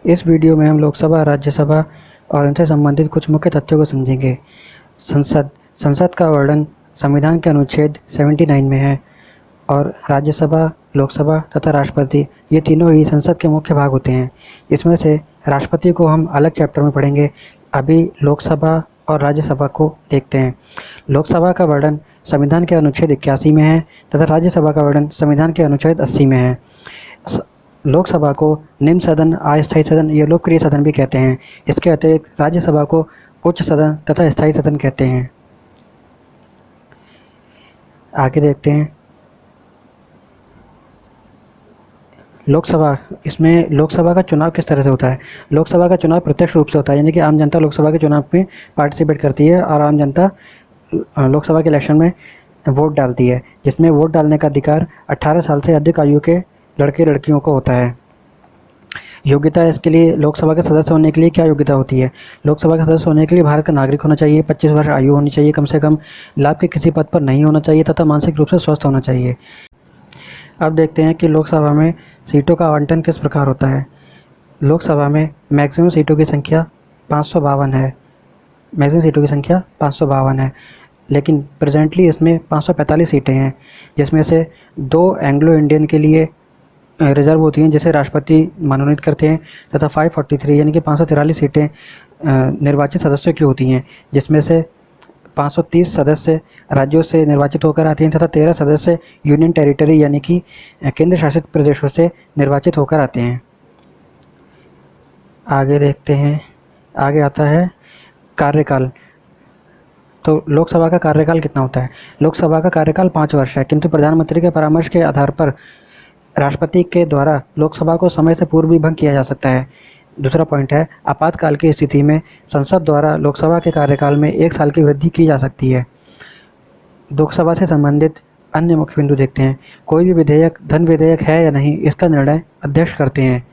इस वीडियो में हम लोकसभा, राज्यसभा और इनसे संबंधित कुछ मुख्य तथ्यों को समझेंगे। संसद का वर्णन संविधान के अनुच्छेद 79 में है और राज्यसभा, लोकसभा तथा राष्ट्रपति ये तीनों ही संसद के मुख्य भाग होते हैं। इसमें से राष्ट्रपति को हम अलग चैप्टर में पढ़ेंगे। अभी लोकसभा और राज्यसभा को देखते हैं। लोकसभा का वर्णन संविधान के अनुच्छेद 81 में है तथा राज्यसभा का वर्णन संविधान के अनुच्छेद 80 में है। लोकसभा को निम्न सदन, अस्थायी सदन या लोकप्रिय सदन भी कहते हैं। इसके अतिरिक्त राज्यसभा को उच्च सदन तथा स्थायी सदन कहते हैं। आगे देखते हैं लोकसभा। इसमें लोकसभा का चुनाव किस तरह से होता है। लोकसभा का चुनाव प्रत्यक्ष रूप से होता है, यानी कि आम जनता लोकसभा के चुनाव में पार्टिसिपेट करती है और आम जनता लोकसभा के इलेक्शन में वोट डालती है, जिसमें वोट डालने का अधिकार 18 साल से अधिक आयु के लड़के लड़कियों को होता है। योग्यता इसके लिए लोकसभा के सदस्य होने के लिए क्या योग्यता होती है। लोकसभा के सदस्य होने के लिए भारत का नागरिक होना चाहिए, 25 वर्ष आयु होनी चाहिए कम से कम, लाभ के किसी पद पर नहीं होना चाहिए तथा मानसिक रूप से स्वस्थ होना चाहिए। अब देखते हैं कि लोकसभा में सीटों का आवंटन किस प्रकार होता है। लोकसभा में मैक्सिमम सीटों की संख्या 552 है। मैक्सिमम सीटों की संख्या 552 है, लेकिन प्रेजेंटली इसमें 545 सीटें हैं, जिसमें से 2 एंग्लो इंडियन के लिए रिजर्व होती हैं, जिसे राष्ट्रपति मनोनीत करते हैं, तथा 543 यानी कि 543 सीटें निर्वाचित सदस्यों की होती हैं, जिसमें से 530 सदस्य राज्यों से निर्वाचित होकर आते हैं तथा 13 सदस्य यूनियन टेरिटरी यानी कि केंद्र शासित प्रदेशों से निर्वाचित होकर आते हैं। आगे देखते हैं, आगे आता है कार्यकाल। तो लोकसभा का कार्यकाल कितना होता है। लोकसभा का कार्यकाल 5 वर्ष है, किंतु प्रधानमंत्री के परामर्श के आधार पर राष्ट्रपति के द्वारा लोकसभा को समय से पूर्व भी भंग किया जा सकता है। दूसरा पॉइंट है, आपातकाल की स्थिति में संसद द्वारा लोकसभा के कार्यकाल में 1 साल की वृद्धि की जा सकती है। लोकसभा से संबंधित अन्य मुख्य बिंदु देखते हैं। कोई भी विधेयक धन विधेयक है या नहीं, इसका निर्णय अध्यक्ष करते हैं।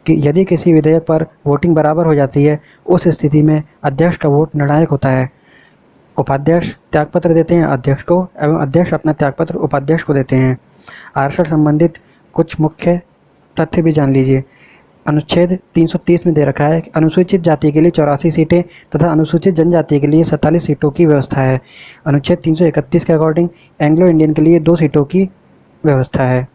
कि यदि किसी विधेयक पर वोटिंग बराबर हो जाती है, उस स्थिति में अध्यक्ष का वोट निर्णायक होता है। उपाध्यक्ष त्यागपत्र देते हैं अध्यक्ष को एवं अध्यक्ष अपना त्यागपत्र उपाध्यक्ष को देते हैं। आरक्षण संबंधित कुछ मुख्य तथ्य भी जान लीजिए। अनुच्छेद 330 में दे रखा है कि अनुसूचित जाति के लिए 84 सीटें तथा अनुसूचित जनजाति के लिए 47 सीटों की व्यवस्था है। अनुच्छेद 331 के अकॉर्डिंग एंग्लो इंडियन के लिए 2 सीटों की व्यवस्था है।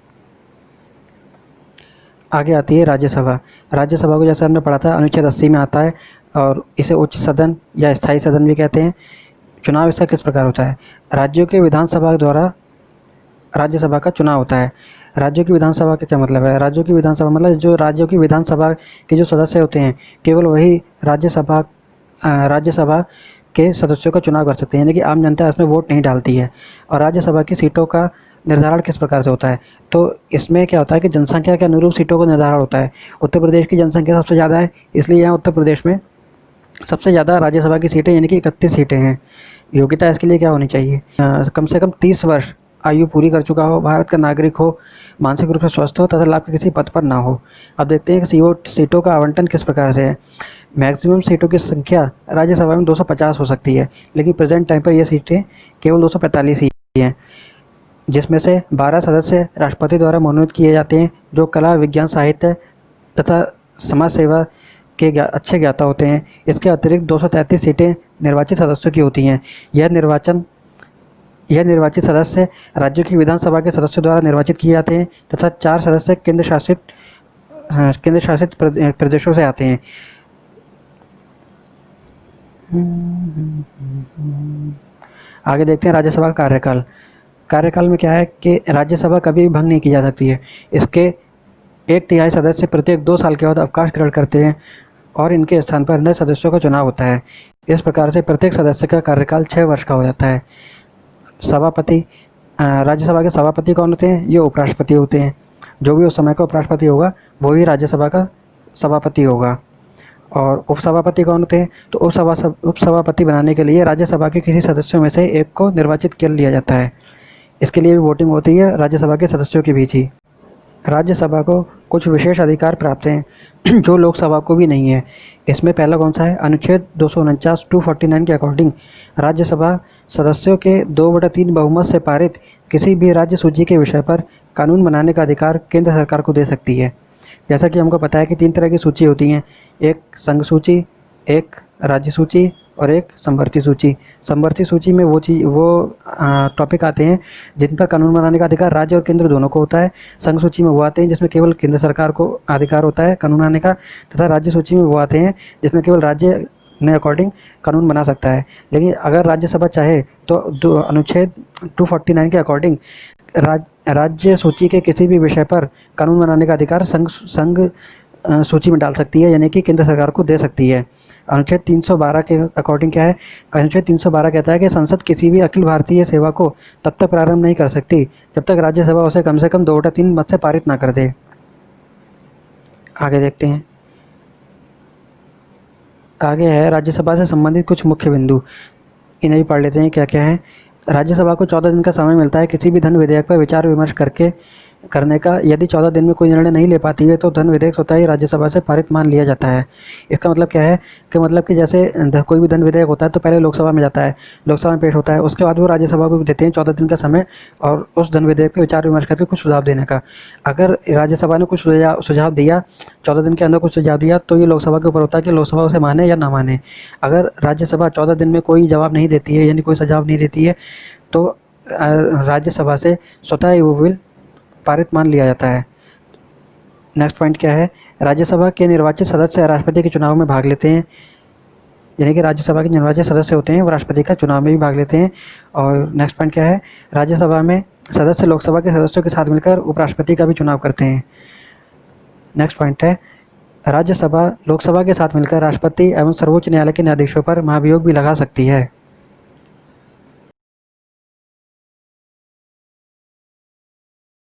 आगे आती है राज्यसभा। राज्यसभा को जैसा हमने पढ़ा था अनुच्छेद 80 में आता है और इसे उच्च सदन या स्थायी सदन भी कहते हैं। चुनाव इसका किस प्रकार होता है। राज्यों के विधानसभा द्वारा राज्यसभा का चुनाव होता है। राज्यों की विधानसभा का क्या मतलब है। राज्यों की विधानसभा मतलब जो राज्यों की विधानसभा के जो सदस्य होते हैं, केवल वही राज्यसभा के सदस्यों का चुनाव कर सकते हैं, यानी कि आम जनता इसमें वोट नहीं डालती है। और राज्यसभा की सीटों का निर्धारण किस प्रकार से होता है। तो इसमें क्या होता है कि जनसंख्या के अनुरूप सीटों का निर्धारण होता है। उत्तर प्रदेश की जनसंख्या सबसे ज़्यादा है, इसलिए यहाँ उत्तर प्रदेश में सबसे ज़्यादा राज्यसभा की सीटें यानी कि 31 सीटें हैं। योग्यता इसके लिए क्या होनी चाहिए, कम से कम 30 वर्ष आयु पूरी कर चुका हो, भारत का नागरिक हो, मानसिक रूप से स्वस्थ हो तथा लाभ के किसी पद पर ना हो। अब देखते हैं कि सीटों का आवंटन किस प्रकार से है। मैक्सिमम सीटों की संख्या राज्यसभा में 250 हो सकती है, लेकिन प्रेजेंट टाइम पर ये सीटें केवल 245 ही हैं, जिसमें से 12 सदस्य राष्ट्रपति द्वारा मनोनीत किए जाते हैं, जो कला, विज्ञान, साहित्य तथा समाज सेवा के अच्छे ज्ञाता होते हैं। इसके अतिरिक्त 233 सीटें निर्वाचित सदस्यों की होती हैं। यह निर्वाचित सदस्य राज्यों की विधानसभा के सदस्यों द्वारा निर्वाचित किए जाते हैं तथा 4 सदस्य केंद्र शासित प्रदेशों से आते हैं। आगे देखते हैं राज्यसभा का कार्यकाल। कार्यकाल में क्या है कि राज्यसभा कभी भी भंग नहीं की जा सकती है। इसके 1/3 सदस्य प्रत्येक 2 साल के बाद अवकाश ग्रहण करते हैं और इनके स्थान पर नए सदस्यों का चुनाव होता है। इस प्रकार से प्रत्येक सदस्य का कार्यकाल 6 वर्ष का हो जाता है। सभापति, राज्यसभा के सभापति कौन होते हैं। ये उपराष्ट्रपति होते हैं। जो भी उस समय का उपराष्ट्रपति होगा वो ही राज्यसभा का सभापति होगा। और उपसभापति कौन होते हैं। तो उपसभापति बनाने के लिए राज्यसभा के किसी सदस्यों में से एक को निर्वाचित कर लिया जाता है। इसके लिए भी वोटिंग होती है राज्यसभा के सदस्यों के बीच ही। राज्यसभा को कुछ विशेष अधिकार प्राप्त हैं जो लोकसभा को भी नहीं है। इसमें पहला कौन सा है। अनुच्छेद 249 249 के अकॉर्डिंग राज्यसभा सदस्यों के 2/3 बहुमत से पारित किसी भी राज्य सूची के विषय पर कानून बनाने का अधिकार केंद्र सरकार को दे सकती है। जैसा कि हमको पता है कि 3 तरह की सूची होती हैं, एक संघ सूची, एक राज्य सूची और एक समवर्ती सूची। समवर्ती सूची में वो टॉपिक आते हैं जिन पर कानून बनाने का अधिकार राज्य और केंद्र दोनों को होता है। संघ सूची में वो आते हैं जिसमें केवल केंद्र सरकार को अधिकार होता है कानून बनाने का, तथा राज्य सूची में वो आते हैं जिसमें केवल राज्य अपने अकॉर्डिंग कानून बना सकता है। लेकिन अगर राज्यसभा चाहे तो अनुच्छेद 249 के अकॉर्डिंग राज्य सूची के किसी भी विषय पर कानून बनाने का अधिकार संघ सूची में डाल सकती है, यानी कि केंद्र सरकार को दे सकती है। अनुच्छेद 312 के अकॉर्डिंग क्या है? अनुच्छेद 312 कहता है कि संसद किसी भी अखिल भारतीय सेवा को तब तक प्रारंभ नहीं कर सकती जब तक राज्यसभा उसे कम से कम 2/3 मत से पारित ना कर दे। आगे देखते हैं। आगे है राज्यसभा से संबंधित कुछ मुख्य बिंदु, इन्हें भी पढ़ लेते हैं क्या क्या है। राज्यसभा को 14 दिन का समय मिलता है किसी भी धन विधेयक पर विचार विमर्श करने का। यदि 14 दिन में कोई निर्णय नहीं ले पाती है तो धन विधेयक स्वतः ही राज्यसभा से पारित मान लिया जाता है। इसका मतलब क्या है कि जैसे कोई भी धन विधेयक होता है तो पहले लोकसभा में जाता है, लोकसभा में पेश होता है, उसके बाद वो राज्यसभा को देते हैं 14 दिन का समय और उस धन विधेयक पर विचार विमर्श करके कुछ सुझाव देने का। अगर राज्यसभा ने कुछ सुझाव दिया, 14 दिन के अंदर कुछ सुझाव दिया, तो ये लोकसभा के ऊपर होता है कि लोकसभा उसे माने या ना माने। अगर राज्यसभा 14 दिन में कोई जवाब नहीं देती है, यानी कोई सुझाव नहीं देती है, तो राज्यसभा से स्वतः ही वो बिल पारित मान लिया जाता है। नेक्स्ट पॉइंट क्या है? राज्यसभा के निर्वाचित सदस्य राष्ट्रपति के चुनाव में भाग लेते हैं, यानी कि राज्यसभा के निर्वाचित सदस्य होते हैं वो राष्ट्रपति का चुनाव में भी भाग लेते हैं। और नेक्स्ट पॉइंट क्या है? राज्यसभा में सदस्य लोकसभा के सदस्यों के साथ मिलकर उपराष्ट्रपति का भी चुनाव करते हैं। नेक्स्ट पॉइंट है, राज्यसभा लोकसभा के साथ मिलकर राष्ट्रपति एवं सर्वोच्च न्यायालय के न्यायाधीशों पर महाभियोग भी लगा सकती है।